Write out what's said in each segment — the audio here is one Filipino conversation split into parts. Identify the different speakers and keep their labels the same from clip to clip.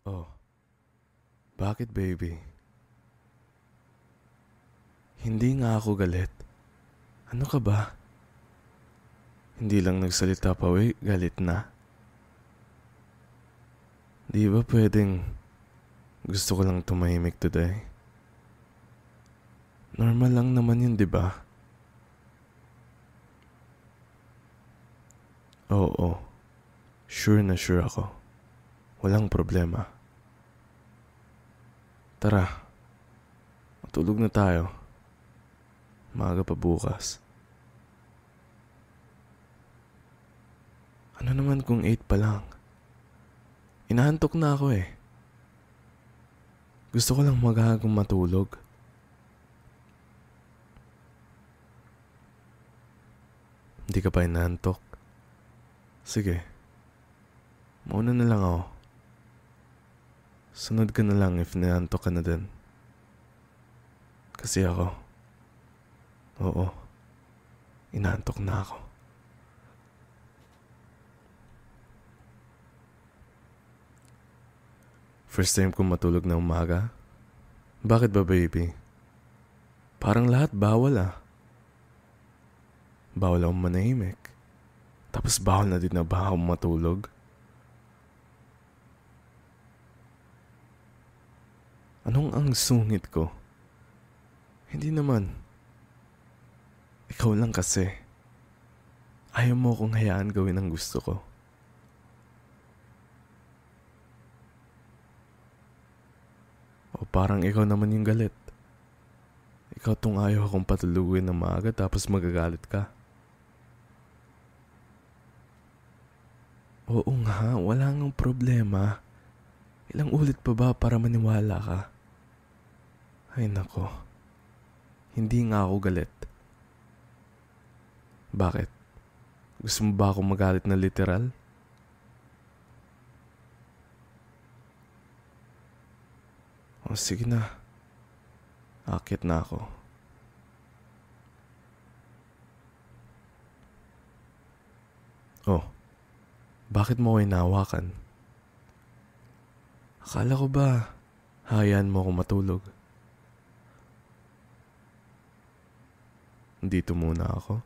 Speaker 1: Oh, bakit baby? Hindi nga ako galit. Ano ka ba? Hindi lang nagsalita pa galit na. Di ba pwedeng gusto ko lang tumahimik today? Normal lang naman yun, di ba? Oo, sure na sure ako. Walang problema. Tara, matulog na tayo. Maaga pa bukas. Ano naman kung 8 pa lang? Inaantok na ako eh. Gusto ko lang magagang matulog. Hindi ka pa inaantok? Sige, mauna na lang ako. Sunod ka na lang if inaantok ka na din. Kasi ako, oo, inaantok na ako. First time kong matulog na umaga? Bakit ba baby? Parang lahat bawal ah. Bawal akong manahimik. Tapos bawal na din na ba akong matulog? Anong ang sungit ko? Hindi naman. Ikaw lang kasi. Ayaw mo akong hayaan gawin ang gusto ko. O parang ikaw naman yung galit. Ikaw tong ayaw akong patulugin na maaga tapos magagalit ka. Oo nga, wala ngang problema. Ilang ulit pa ba para maniwala ka? Ay nako, hindi nga ako galit. Bakit? Gusto mo ba akong magalit na literal? O sige na, akit na ako. Oh, bakit mo ako inawakan? Akala ko ba hayaan mo ako matulog? Dito muna ako.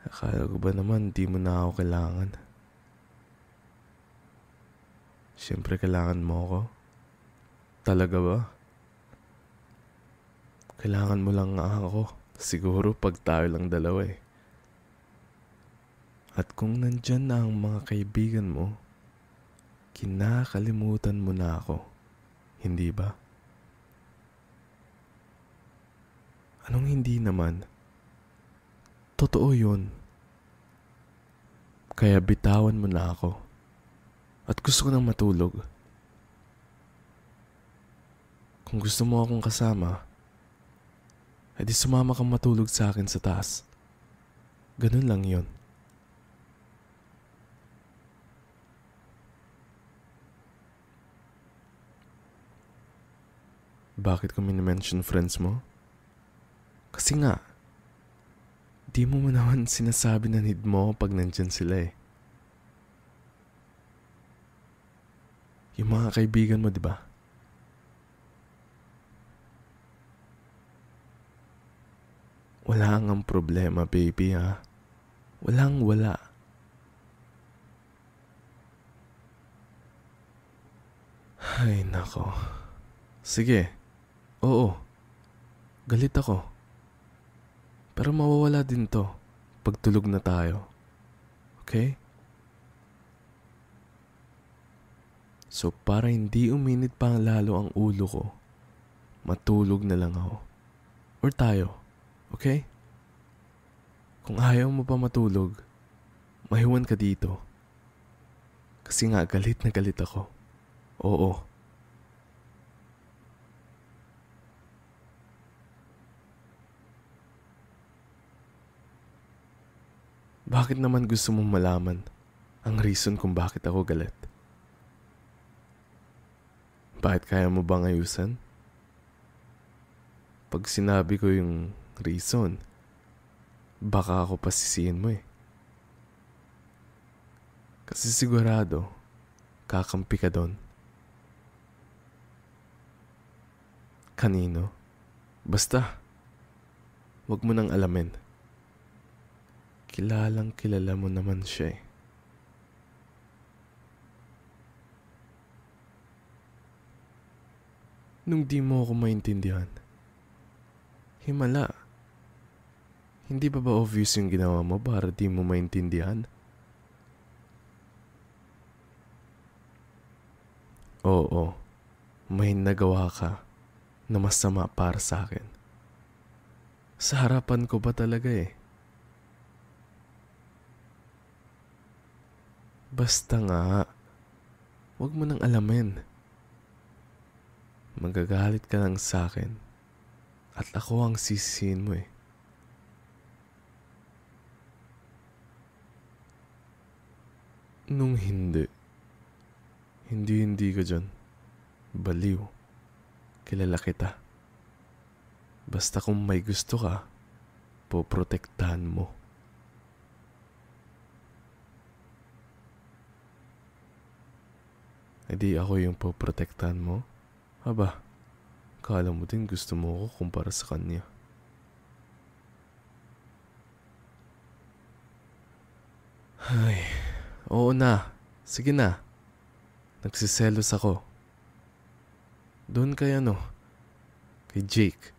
Speaker 1: Akala ko ba naman di mo na ako kailangan? Siyempre kailangan mo ako. Talaga ba? Kailangan mo lang nga ako. Siguro pag tayo lang dalawa eh. At kung nandyan na ang mga kaibigan mo, kinakalimutan mo na ako. Hindi ba? Anong hindi naman? Totoo yun. Kaya bitawan mo na ako. At gusto ko nang matulog. Kung gusto mo akong kasama, edi sumama kang matulog sa akin sa taas. Ganun lang yun. Bakit ko minimension friends mo? Kasi nga, di mo naman sinasabi na need mo pag nandyan sila eh. Yung mga kaibigan mo, di ba? Wala ngang problema, baby ha. Walang wala. Ay, nako. Sige. Oo. Galit ako. Pero mawawala din to pag tulog na tayo. Okay? So para hindi uminit pa lalo ang ulo ko, matulog na lang ako. Or tayo. Okay? Kung ayaw mo pa matulog, mahiwan ka dito. Kasi nga galit na galit ako. Oo. Bakit naman gusto mong malaman ang reason kung bakit ako galit? Bakit kaya mo bang ayusan? Pag sinabi ko yung reason, baka ako pasisihin mo eh. Kasi sigurado, kakampi ka doon. Kanino? Basta, wag mo nang alamin. Kilalang kilala mo naman siya eh. Nung di mo ako maintindihan, himala. Hindi ba obvious yung ginawa mo para di mo maintindihan? Oo, may nagawa ka na masama para sa akin. Sa harapan ko ba talaga eh? Basta nga, wag mo nang alamin. Magagalit ka lang sa akin at ako ang sisihin mo eh. Nung hindi ka dyan. Baliw. Kilala kita. Basta kung may gusto ka, poprotektahan mo. E di ako yung poprotektahan mo? Aba, kala mo din gusto mo ako kumpara sa kanya. Ay, oo na. Sige na. Nagsiselos ako. Doon kay kay Jake.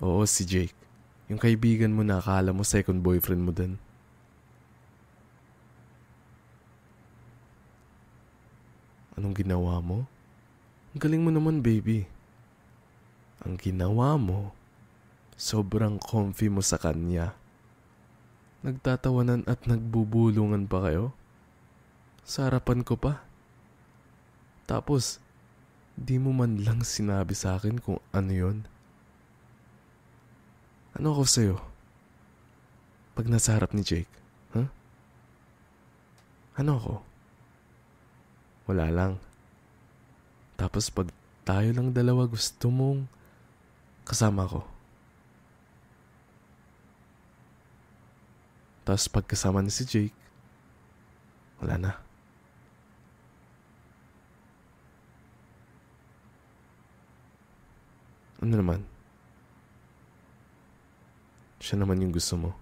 Speaker 1: Oo, si Jake. Yung kaibigan mo na akala mo second boyfriend mo din. Anong ginawa mo? Ang galing mo naman, baby. Ang ginawa mo, sobrang comfy mo sa kanya. Nagtatawanan at nagbubulungan pa kayo? Sa harapan ko pa. Tapos, di mo man lang sinabi sa akin kung ano yon. Ano ako sa'yo? Pag nasa harap ni Jake, huh? Ano ako? Wala lang. Tapos pag tayo lang dalawa gusto mong kasama ko. Tapos pag kasama ni si Jake, wala na. Ano naman? Siya naman yung gusto mo.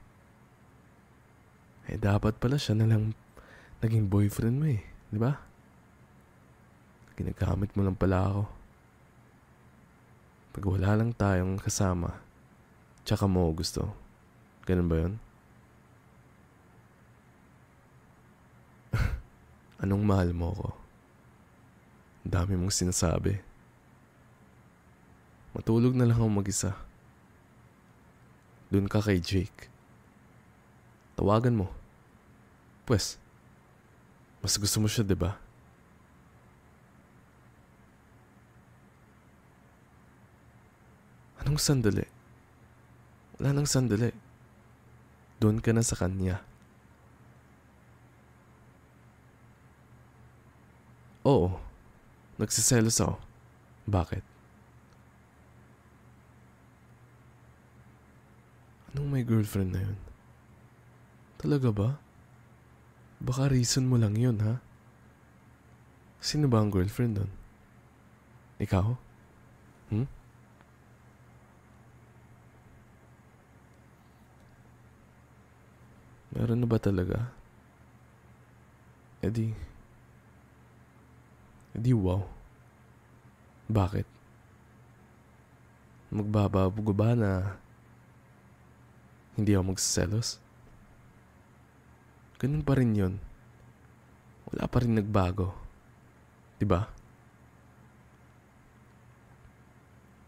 Speaker 1: Eh dapat pala siya na lang naging boyfriend mo eh, di ba? Ginagamit mo lang pala ako. Pag wala lang tayong kasama, tsaka mo gusto. Ganun ba yun? Anong mahal mo ko? Dami mong sinasabi. Matulog na lang ako mag-isa. Doon ka kay Jake. Tawagan mo. Pwes, mas gusto mo siya, diba? Anong sandali? Wala nang sandali. Doon ka na sa kanya. Oo, nagsiselos ako. Bakit? Anong may girlfriend na yun? Talaga ba? Baka reason mo lang yun, ha? Sino ba ang girlfriend doon? Ikaw? Meron na ba talaga? Edi wow. Bakit? Magbabago ba na hindi ako magsiselos? Ganun pa rin yun. Wala pa rin nagbago. Diba?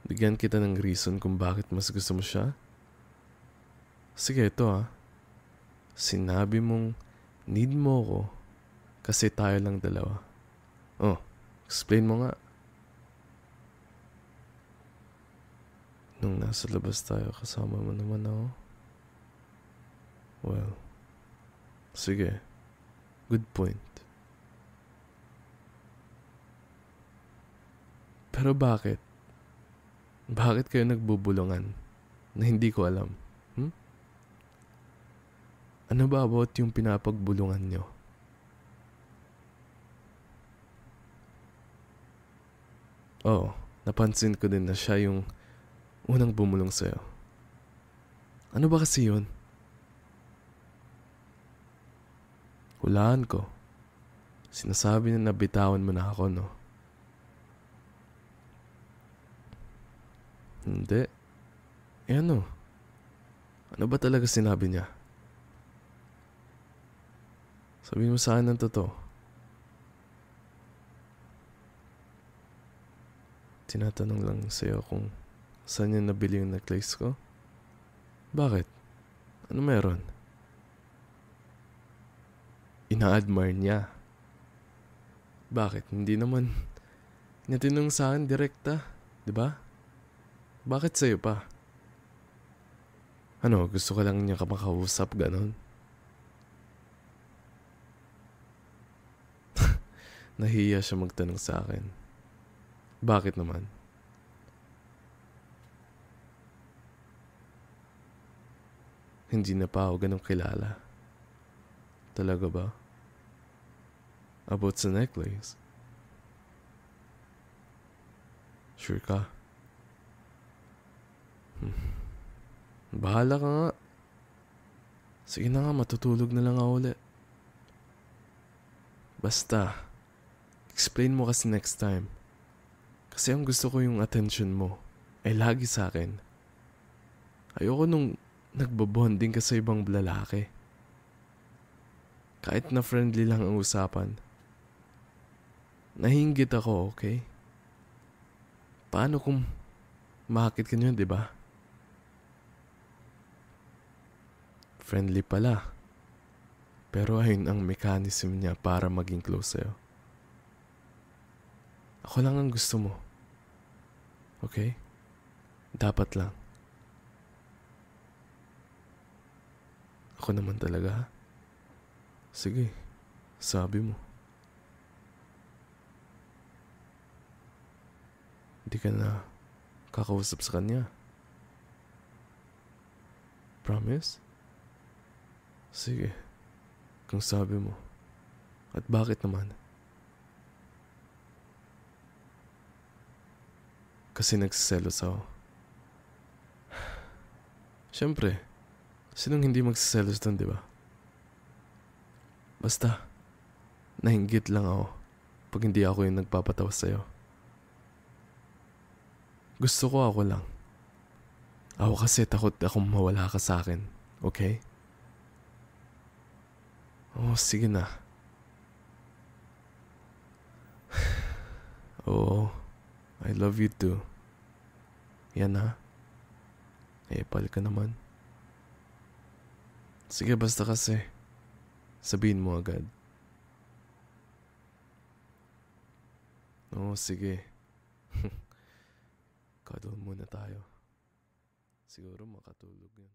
Speaker 1: Bigyan kita ng reason kung bakit mas gusto mo siya. Sige, ito Sinabi mong need mo ko kasi tayo lang dalawa. Oh, explain mo nga. Nung nasa labas tayo, kasama mo naman ako. Well, sige. Good point. Pero bakit? Bakit kayo nagbubulungan na hindi ko alam? Ano ba about yung pinapagbulungan nyo? Oo, napansin ko din na siya yung unang bumulong sa'yo. Ano ba kasi yun? Hulaan ko. Sinasabi na nabitawan mo na ako, no? Hindi. Eh ano? Ano ba talaga sinabi niya? Sabihin mo sa akin ng totoo. Tinatanong lang sa'yo kung saan niya nabili yung necklace ko. Bakit? Ano meron? Ina-admire niya. Bakit? Hindi naman niya tinanong sa akin direkta. Diba? Bakit sa'yo pa? Ano, gusto ka lang niya makausap, ganon? Nahiya siya magtanong sa akin. Bakit naman? Hindi na pa ako ganun kilala. Talaga ba? About sa necklace? Sure ka? Bahala ka nga. Sige na nga, matutulog na lang ako ulit. Basta, explain mo kasi next time. Kasi ang gusto ko yung attention mo ay lagi sa akin. Ayoko nung nagbabonding ka sa ibang lalaki. Kahit na friendly lang ang usapan. Nahinggit ako, okay? Paano kung makakit ka niyo, di ba? Friendly pala. Pero ayun ang mechanism niya para maging close sa'yo. Ako lang ang gusto mo. Okay? Dapat lang. Ako naman talaga. Sige, sabi mo. Hindi ka na kakausap sa kanya. Promise? Sige, kung sabi mo. At bakit naman? Kasi nagsiselos ako. Siyempre, sinong hindi magsiselos dun, di ba? Basta, nahinggit lang ako pag hindi ako yung nagpapatawa sa'yo. Gusto ko ako lang. Ako kasi takot akong mawala ka sa akin, okay? Oh, sige na. Oo, I love you too. Yan ha. Epal ka naman. Sige, basta kasi. Sabihin mo agad. Oo, sige. Cuddle muna tayo. Siguro makatulog yun.